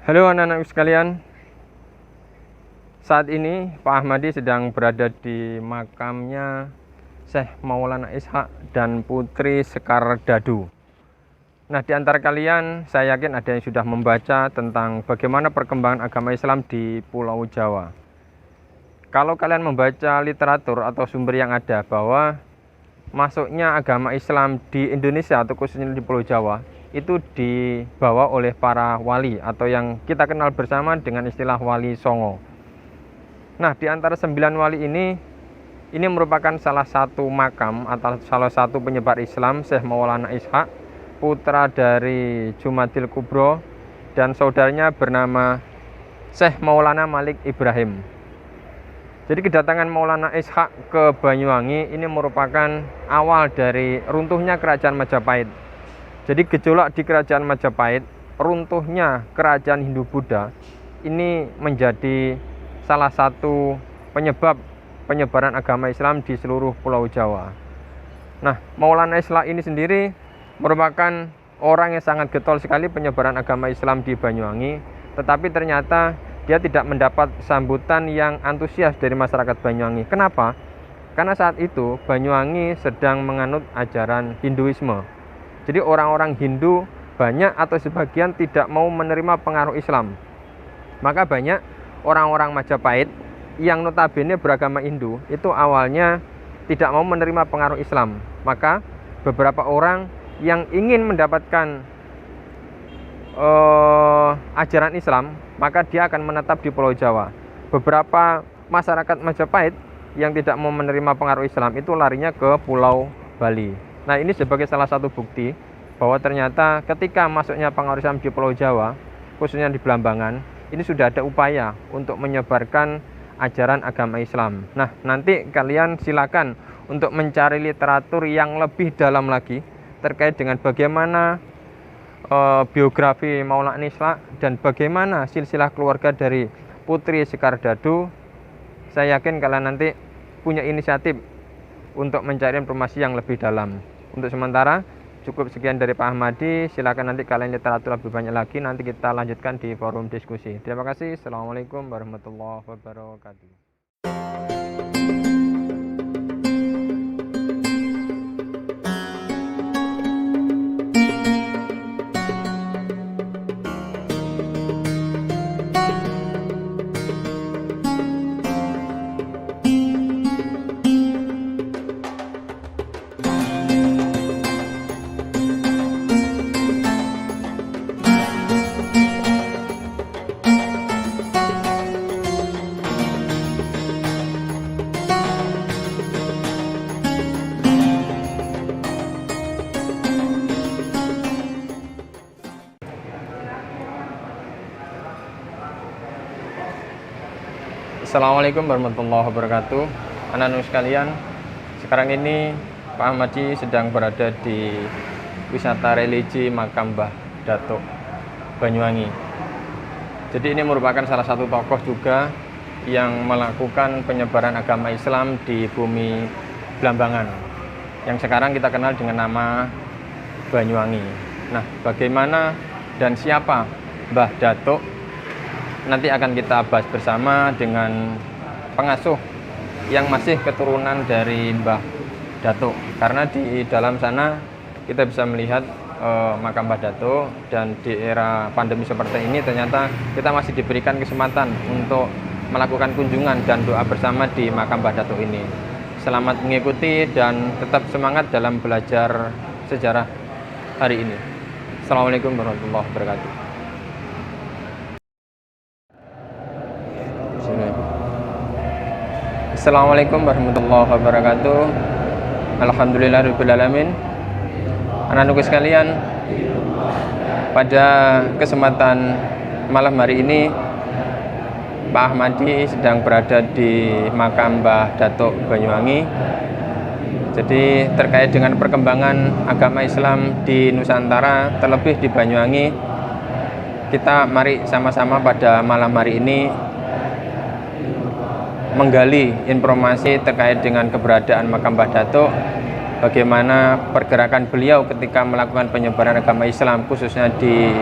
Halo anak-anak sekalian, saat ini Pak Ahmadi sedang berada di makamnya Syekh Maulana Ishaq dan Putri Sekar Dadu. Nah, di antara kalian saya yakin ada yang sudah membaca tentang bagaimana perkembangan agama Islam di Pulau Jawa. Kalau kalian membaca literatur atau sumber yang ada bahwa masuknya agama Islam di Indonesia atau khususnya di Pulau Jawa itu dibawa oleh para wali atau yang kita kenal bersama dengan istilah wali songo. Nah, di antara 9 wali ini merupakan salah satu makam atau salah satu penyebar Islam, Syekh Maulana Ishaq, putra dari Jumadil Kubro, dan saudaranya bernama Syekh Maulana Malik Ibrahim. Jadi kedatangan Maulana Ishaq ke Banyuwangi ini merupakan awal dari runtuhnya kerajaan Majapahit. Jadi gejolak di kerajaan Majapahit, runtuhnya kerajaan Hindu-Buddha ini menjadi salah satu penyebab penyebaran agama Islam di seluruh Pulau Jawa. Nah, Maulana Ishaq ini sendiri merupakan orang yang sangat getol sekali penyebaran agama Islam di Banyuwangi, tetapi ternyata dia tidak mendapat sambutan yang antusias dari masyarakat Banyuwangi. Kenapa? Karena saat itu Banyuwangi sedang menganut ajaran Hinduisme. Jadi orang-orang Hindu banyak atau sebagian tidak mau menerima pengaruh Islam. Maka banyak orang-orang Majapahit yang notabene beragama Hindu itu awalnya tidak mau menerima pengaruh Islam. Maka beberapa orang yang ingin mendapatkan ajaran Islam, maka dia akan menetap di Pulau Jawa. Beberapa masyarakat Majapahit yang tidak mau menerima pengaruh Islam itu larinya ke Pulau Bali. Nah, ini sebagai salah satu bukti bahwa ternyata ketika masuknya pengaruh Islam di Pulau Jawa, khususnya di Blambangan, ini sudah ada upaya untuk menyebarkan ajaran agama Islam. Nah, nanti kalian silakan untuk mencari literatur yang lebih dalam lagi terkait dengan bagaimana biografi Maulana Ishaq dan bagaimana silsilah keluarga dari Putri Sekar Dadu. Saya yakin kalian nanti punya inisiatif untuk mencari informasi yang lebih dalam. Untuk sementara cukup sekian dari Pak Ahmadi. Silakan nanti kalian literatur lebih banyak lagi, nanti kita lanjutkan di forum diskusi. Terima kasih. Assalamualaikum warahmatullahi wabarakatuh. Assalamualaikum warahmatullahi wabarakatuh. Anak-anak sekalian, sekarang ini Pak Ahmadi sedang berada di wisata religi Makam Mbah Datuk Banyuwangi. Jadi ini merupakan salah satu tokoh juga yang melakukan penyebaran agama Islam di bumi Blambangan, yang sekarang kita kenal dengan nama Banyuwangi. Nah, bagaimana dan siapa Mbah Datuk? Nanti akan kita bahas bersama dengan pengasuh yang masih keturunan dari Mbah Datuk. Karena di dalam sana kita bisa melihat makam Mbah Datuk, dan di era pandemi seperti ini ternyata kita masih diberikan kesempatan untuk melakukan kunjungan dan doa bersama di makam Mbah Datuk ini. Selamat mengikuti dan tetap semangat dalam belajar sejarah hari ini. Assalamualaikum warahmatullahi wabarakatuh. Assalamualaikum warahmatullahi wabarakatuh. Alhamdulillahirrahmanirrahim. Anak-anakku sekalian, pada kesempatan malam hari ini Pak Ahmadi sedang berada di makam Mbah Datuk Banyuwangi. Jadi terkait dengan perkembangan agama Islam di Nusantara, terlebih di Banyuwangi, kita mari sama-sama pada malam hari ini menggali informasi terkait dengan keberadaan makam Mbah Datuk, bagaimana pergerakan beliau ketika melakukan penyebaran agama Islam khususnya di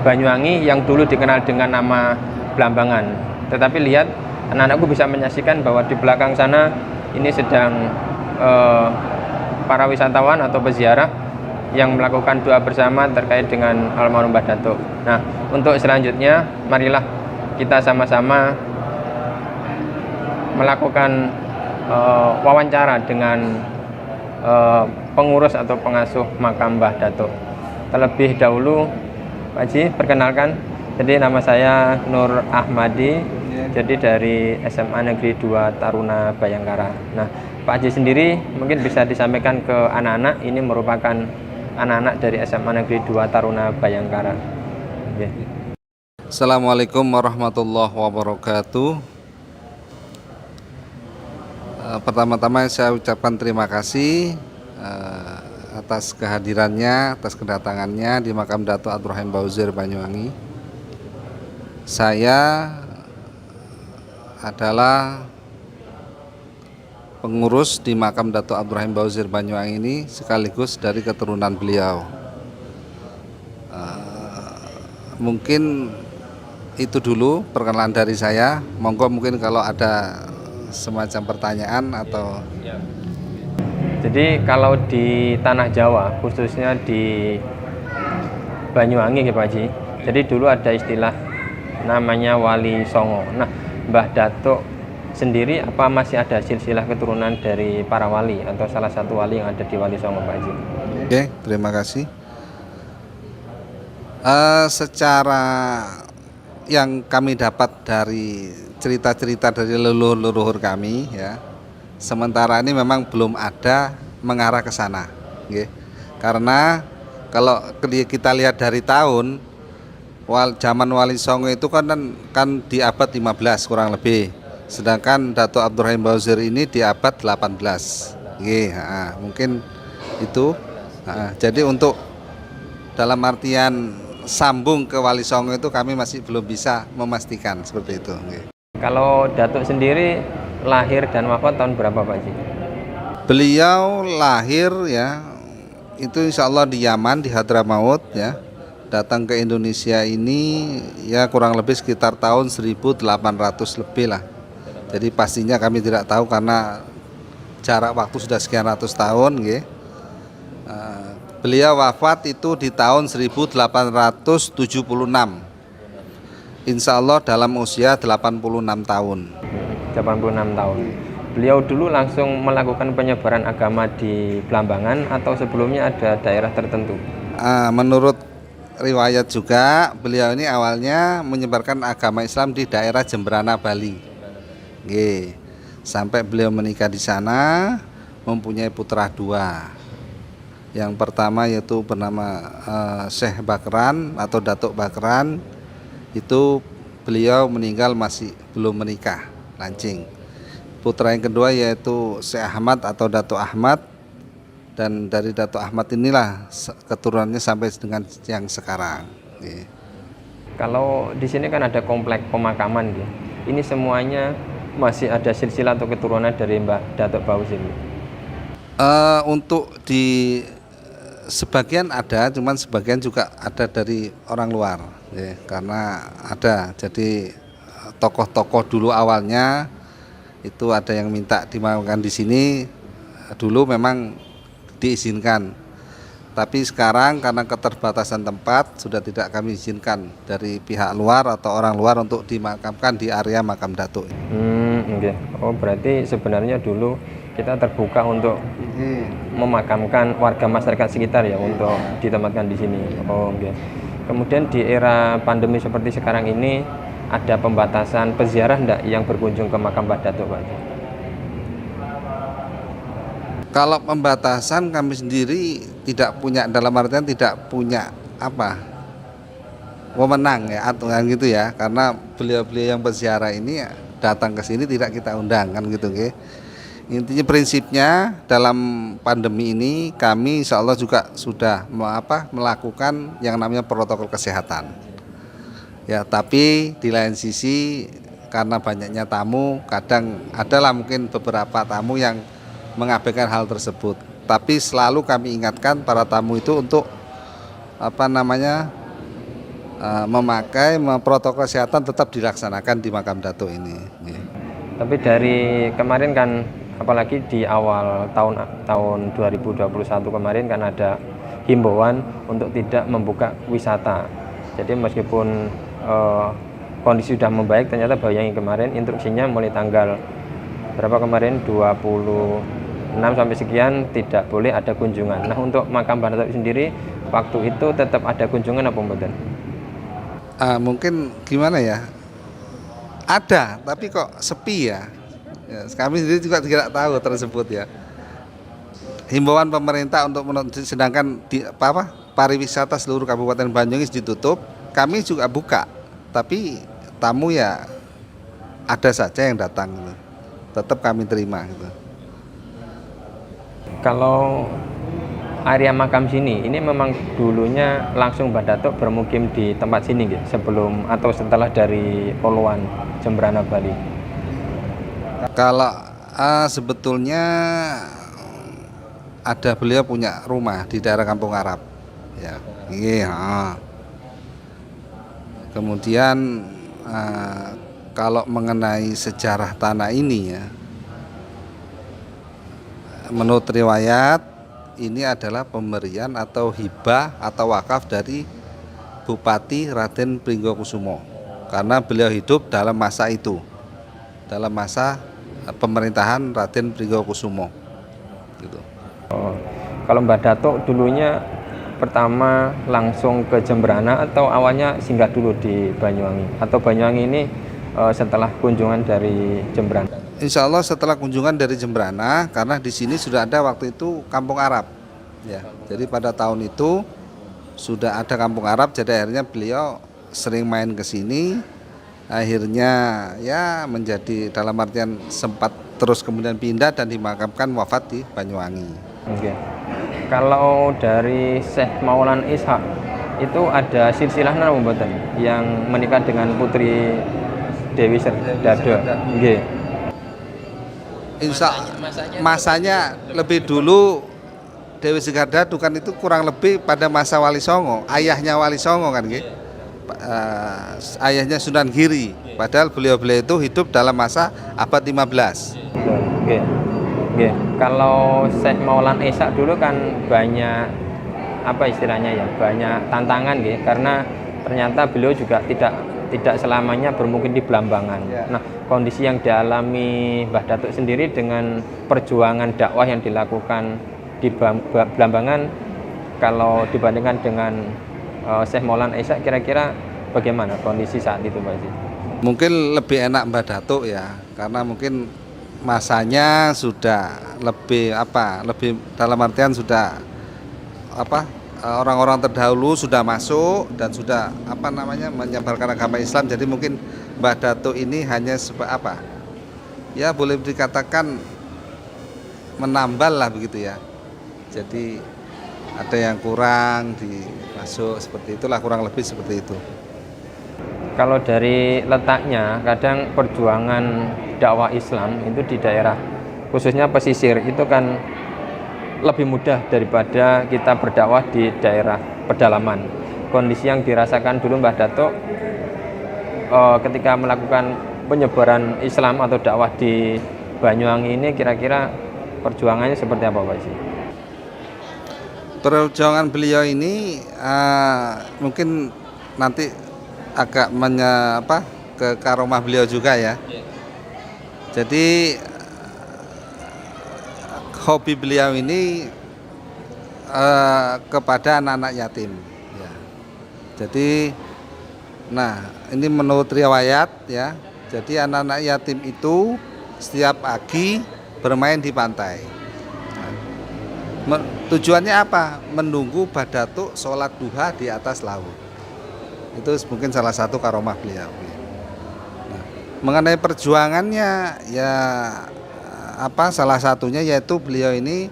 Banyuwangi yang dulu dikenal dengan nama Blambangan. Tetapi lihat, anak-anakku bisa menyaksikan bahwa di belakang sana ini sedang para wisatawan atau peziarah yang melakukan doa bersama terkait dengan almarhum Mbah Datuk. Nah, untuk selanjutnya marilah kita sama-sama melakukan wawancara dengan pengurus atau pengasuh makam Mbah Datuk. Terlebih dahulu, Pak Haji, perkenalkan. Jadi nama saya Nur Ahmadi, jadi dari SMA Negeri 2 Taruna Bayangkara. Nah, Pak Haji sendiri mungkin bisa disampaikan ke anak-anak, ini merupakan anak-anak dari SMA Negeri 2 Taruna Bayangkara. Okay. Assalamualaikum warahmatullahi wabarakatuh. Pertama-tama saya ucapkan terima kasih atas kehadirannya, atas kedatangannya di makam Datuk Abdurrahim Bauzir Banyuwangi. Saya adalah pengurus di makam Datuk Abdurrahim Bauzir Banyuwangi ini sekaligus dari keturunan beliau. Mungkin itu dulu perkenalan dari saya. Monggo mungkin kalau ada semacam pertanyaan atau Jadi kalau di tanah Jawa, khususnya di Banyuwangi ya Pak Haji, jadi dulu ada istilah namanya Wali Songo. Nah, Mbah Datuk sendiri apa masih ada silsilah keturunan dari para wali atau salah satu wali yang ada di Wali Songo, Pak Haji? Oke, terima kasih. Secara yang kami dapat dari cerita-cerita dari leluhur-leluhur kami ya, sementara ini memang belum ada mengarah ke sana, okay. Karena kalau kita lihat dari tahun zaman Wali Songo itu kan di abad 15 kurang lebih, sedangkan Datuk Abdurrahim Bauzir ini di abad 18, okay. Mungkin itu. Jadi untuk dalam artian sambung ke Wali Songo itu kami masih belum bisa memastikan seperti itu. Okay. Kalau Datuk sendiri lahir dan wafat tahun berapa Pak Haji? Beliau lahir ya itu insya Allah di Yaman, di Hadramaut ya. Datang ke Indonesia ini ya kurang lebih sekitar tahun 1800 lebih lah. Jadi pastinya kami tidak tahu karena jarak waktu sudah sekian ratus tahun. Okay. Beliau wafat itu di tahun 1876. Insya Allah dalam usia 86 tahun. 86 tahun. Beliau dulu langsung melakukan penyebaran agama di Blambangan atau sebelumnya ada daerah tertentu? Menurut riwayat juga beliau ini awalnya menyebarkan agama Islam di daerah Jemberana, Bali. Oke. Sampai beliau menikah di sana, mempunyai putra 2. Yang pertama yaitu bernama Syekh Bakran atau Datuk Bakran. Itu beliau meninggal masih belum menikah, lancing. Putra yang kedua yaitu Syekh Ahmad atau Datuk Ahmad, dan dari Datuk Ahmad inilah keturunannya sampai dengan yang sekarang. Kalau di sini kan ada komplek pemakaman, ini semuanya masih ada silsilah atau keturunan dari Mbah Datuk Bauzir? Untuk di sebagian ada, cuman sebagian juga ada dari orang luar. Ya, karena ada, jadi tokoh-tokoh dulu awalnya itu ada yang minta dimakamkan di sini, dulu memang diizinkan, tapi sekarang karena keterbatasan tempat sudah tidak kami izinkan dari pihak luar atau orang luar untuk dimakamkan di area makam Datuk. Okay. Oh berarti sebenarnya dulu kita terbuka untuk memakamkan warga masyarakat sekitar ya untuk ditempatkan di sini. Oh okay. Kemudian di era pandemi seperti sekarang ini ada pembatasan peziarah enggak yang berkunjung ke makam Mbah Datuk, Pak? Kalau pembatasan kami sendiri tidak punya, dalam artian tidak punya wewenang ya atau gitu ya, karena beliau-beliau yang peziarah ini datang ke sini tidak kita undang kan gitu. Okay. Intinya prinsipnya dalam pandemi ini kami insya Allah juga sudah melakukan yang namanya protokol kesehatan. Ya, tapi di lain sisi karena banyaknya tamu, kadang adalah mungkin beberapa tamu yang mengabaikan hal tersebut. Tapi selalu kami ingatkan para tamu itu untuk memakai protokol kesehatan tetap dilaksanakan di makam Datuk ini. Tapi dari kemarin kan, apalagi di awal tahun 2021 kemarin kan ada himbauan untuk tidak membuka wisata. Jadi meskipun kondisi sudah membaik, ternyata Banyuwangi kemarin instruksinya mulai tanggal berapa kemarin, 26 sampai sekian tidak boleh ada kunjungan. Nah, untuk makam Mbah Datuk sendiri waktu itu tetap ada kunjungan apa mboten? Mungkin gimana ya? Ada, tapi kok sepi ya. Kami sendiri juga tidak tahu tersebut ya. Himbauan pemerintah untuk sedangkan pariwisata seluruh Kabupaten Banyuwangi ditutup, kami juga buka, tapi tamu ya ada saja yang datang gitu. Tetap kami terima gitu. Kalau area makam sini ini memang dulunya langsung Mbah Datuk bermukim di tempat sini gitu, sebelum atau setelah dari Poluan Jembrana Bali? Kalau sebetulnya ada, beliau punya rumah di daerah Kampung Arab ya. Kemudian kalau mengenai sejarah tanah ini ya, menurut riwayat ini adalah pemberian atau hibah atau wakaf dari Bupati Raden Pringgokusumo, karena beliau hidup dalam masa itu, dalam masa pemerintahan Raden Pringgokusumo gitu. Kalau Mbah Datuk dulunya pertama langsung ke Jembrana atau awalnya singgah dulu di Banyuwangi, atau Banyuwangi ini setelah kunjungan dari Jembrana? Insya Allah setelah kunjungan dari Jembrana, karena di sini sudah ada waktu itu Kampung Arab ya. Jadi pada tahun itu sudah ada Kampung Arab, jadi akhirnya beliau sering main ke sini. Akhirnya ya menjadi, dalam artian sempat terus kemudian pindah dan dimakamkan wafat di Banyuwangi. Oke. Kalau dari Syekh Maulana Ishak itu ada silsilahnya mboten yang menikah dengan putri Dewi Serdado? Nggih. Masanya lebih dulu Dewi Serdado kan itu kurang lebih pada masa Wali Songo, ayahnya Wali Songo kan nggih. Ayahnya Sunan Giri, padahal beliau-beliau itu hidup dalam masa abad 15. Oke. Oke. Kalau Syekh Maulana Ishak dulu kan banyak apa istilahnya ya, banyak tantangan nggih, karena ternyata beliau juga tidak selamanya bermukim di Blambangan. Nah, kondisi yang dialami Mbah Datuk sendiri dengan perjuangan dakwah yang dilakukan di Blambangan, kalau dibandingkan dengan Syekh Maulana Ishak, kira-kira bagaimana kondisi saat itu, Pak Haji? Mungkin lebih enak Mbah Datuk ya, karena mungkin masanya sudah lebih dalam artian sudah orang-orang terdahulu sudah masuk dan sudah menyebarkan agama Islam. Jadi mungkin Mbah Datuk ini hanya ya boleh dikatakan menambal lah begitu ya. Jadi ada yang kurang dimasuk, seperti itulah, kurang lebih seperti itu. Kalau dari letaknya, kadang perjuangan dakwah Islam itu di daerah khususnya pesisir itu kan lebih mudah daripada kita berdakwah di daerah pedalaman. Kondisi yang dirasakan dulu Mbah Datuk ketika melakukan penyebaran Islam atau dakwah di Banyuwangi ini, kira-kira perjuangannya seperti apa, Pak Haji? Perjuangan beliau ini mungkin nanti agak ke karomah beliau juga ya. Jadi hobi beliau ini kepada anak-anak yatim ya. Jadi ini menurut riwayat ya. Jadi anak-anak yatim itu setiap pagi bermain di pantai. Tujuannya apa? Menunggu Mbah Datuk sholat duha di atas laut. Itu mungkin salah satu karomah beliau. Mengenai perjuangannya ya salah satunya yaitu beliau ini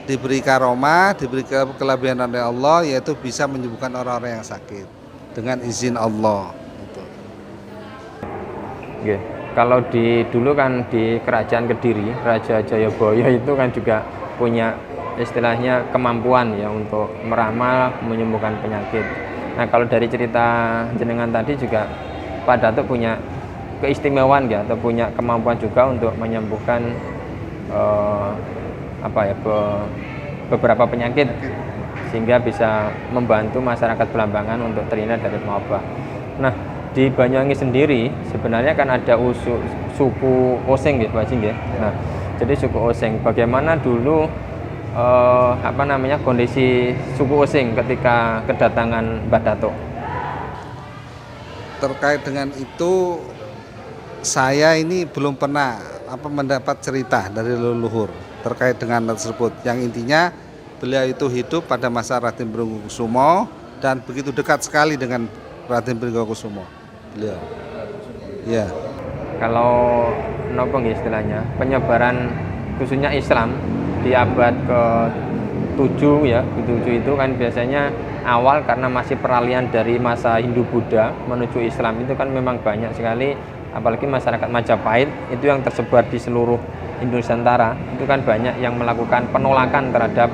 diberi karomah, diberi kelebihan oleh Allah, yaitu bisa menyembuhkan orang-orang yang sakit dengan izin Allah. Oke. Kalau dulu kan di Kerajaan Kediri, Raja Jayabaya itu kan juga punya istilahnya kemampuan ya untuk meramal, menyembuhkan penyakit. Nah, kalau dari cerita jenengan tadi juga Pak Datuk punya keistimewaan ya, atau punya kemampuan juga untuk menyembuhkan beberapa penyakit sehingga bisa membantu masyarakat Belambangan untuk terhindar dari wabah. Nah, di Banyuwangi sendiri sebenarnya kan ada suku Osing ya, Pak Haji ya. Nah, jadi suku Osing, bagaimana dulu kondisi suku Osing ketika kedatangan Mbah Datuk? Terkait dengan itu, saya ini belum pernah mendapat cerita dari leluhur terkait dengan tersebut. Yang intinya beliau itu hidup pada masa Raden Bringgokusumo dan begitu dekat sekali dengan Raden Bringgokusumo. Beliau. Ya. Kalau nopo istilahnya penyebaran khususnya Islam di abad ke-7 ya, ke-7 itu kan biasanya awal karena masih peralihan dari masa Hindu Buddha menuju Islam, itu kan memang banyak sekali, apalagi masyarakat Majapahit itu yang tersebar di seluruh Indonesia Nusantara, itu kan banyak yang melakukan penolakan terhadap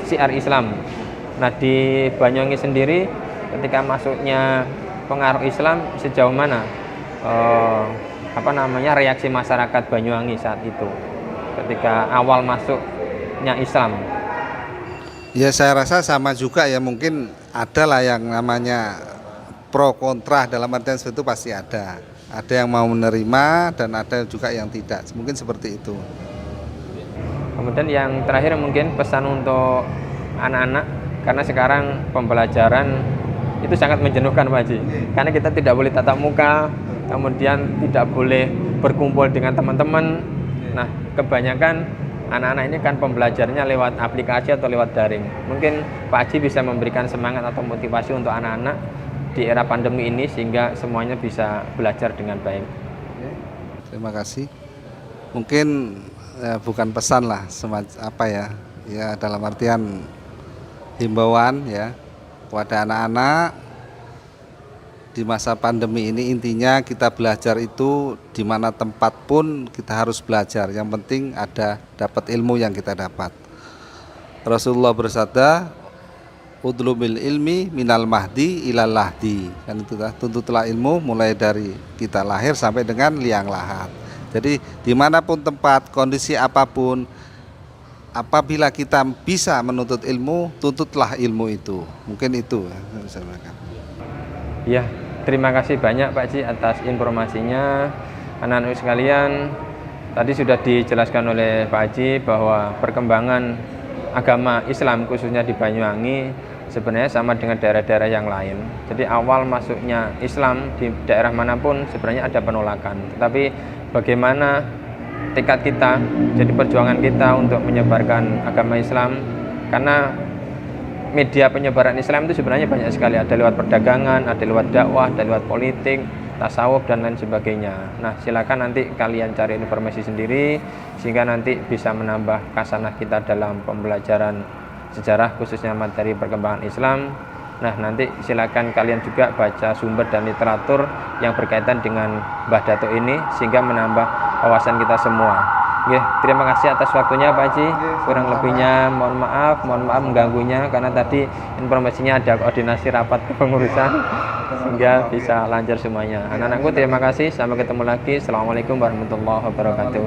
syiar Islam. Nah, di Banyuwangi sendiri ketika masuknya pengaruh Islam, sejauh mana reaksi masyarakat Banyuwangi saat itu ketika awal masuknya Islam? Ya, saya rasa sama juga ya, mungkin ada lah yang namanya pro kontra, dalam artian seperti itu pasti ada. Ada yang mau menerima dan ada juga yang tidak, mungkin seperti itu. Kemudian yang terakhir mungkin pesan untuk anak-anak, karena sekarang pembelajaran itu sangat menjenuhkan Pak Haji, karena kita tidak boleh tatap muka, kemudian tidak boleh berkumpul dengan teman-teman. Nah, kebanyakan anak-anak ini kan pembelajarnya lewat aplikasi atau lewat daring. Mungkin Pak Haji bisa memberikan semangat atau motivasi untuk anak-anak di era pandemi ini sehingga semuanya bisa belajar dengan baik. Terima kasih. Mungkin bukan pesan lah, ya dalam artian himbauan ya kepada anak-anak di masa pandemi ini. Intinya kita belajar itu di mana tempat pun kita harus belajar. Yang penting ada dapat ilmu yang kita dapat. Rasulullah bersabda, "Udlumil ilmi minal mahdi ilal lahdi." Kan itu, tuntutlah ilmu mulai dari kita lahir sampai dengan liang lahat. Jadi dimanapun tempat, kondisi apapun, apabila kita bisa menuntut ilmu, tuntutlah ilmu itu. Mungkin itu yang saya sampaikan. Ya, terima kasih banyak Pak Haji atas informasinya. Anak-anak sekalian, tadi sudah dijelaskan oleh Pak Haji bahwa perkembangan agama Islam khususnya di Banyuwangi sebenarnya sama dengan daerah-daerah yang lain. Jadi awal masuknya Islam di daerah manapun sebenarnya ada penolakan. Tetapi bagaimana tekad kita, jadi perjuangan kita untuk menyebarkan agama Islam, karena media penyebaran Islam itu sebenarnya banyak sekali, ada lewat perdagangan, ada lewat dakwah, ada lewat politik, tasawuf dan lain sebagainya. Nah, silakan nanti kalian cari informasi sendiri sehingga nanti bisa menambah khasanah kita dalam pembelajaran sejarah khususnya materi perkembangan Islam. Nah, nanti silakan kalian juga baca sumber dan literatur yang berkaitan dengan Mbah Datuk ini sehingga menambah wawasan kita semua. Oke, terima kasih atas waktunya Pak Haji. Kurang lebihnya mohon maaf mengganggunya karena tadi informasinya ada koordinasi rapat kepengurusan sehingga bisa lancar semuanya. Anak-anakku terima kasih, sampai ketemu lagi. Assalamualaikum warahmatullahi wabarakatuh.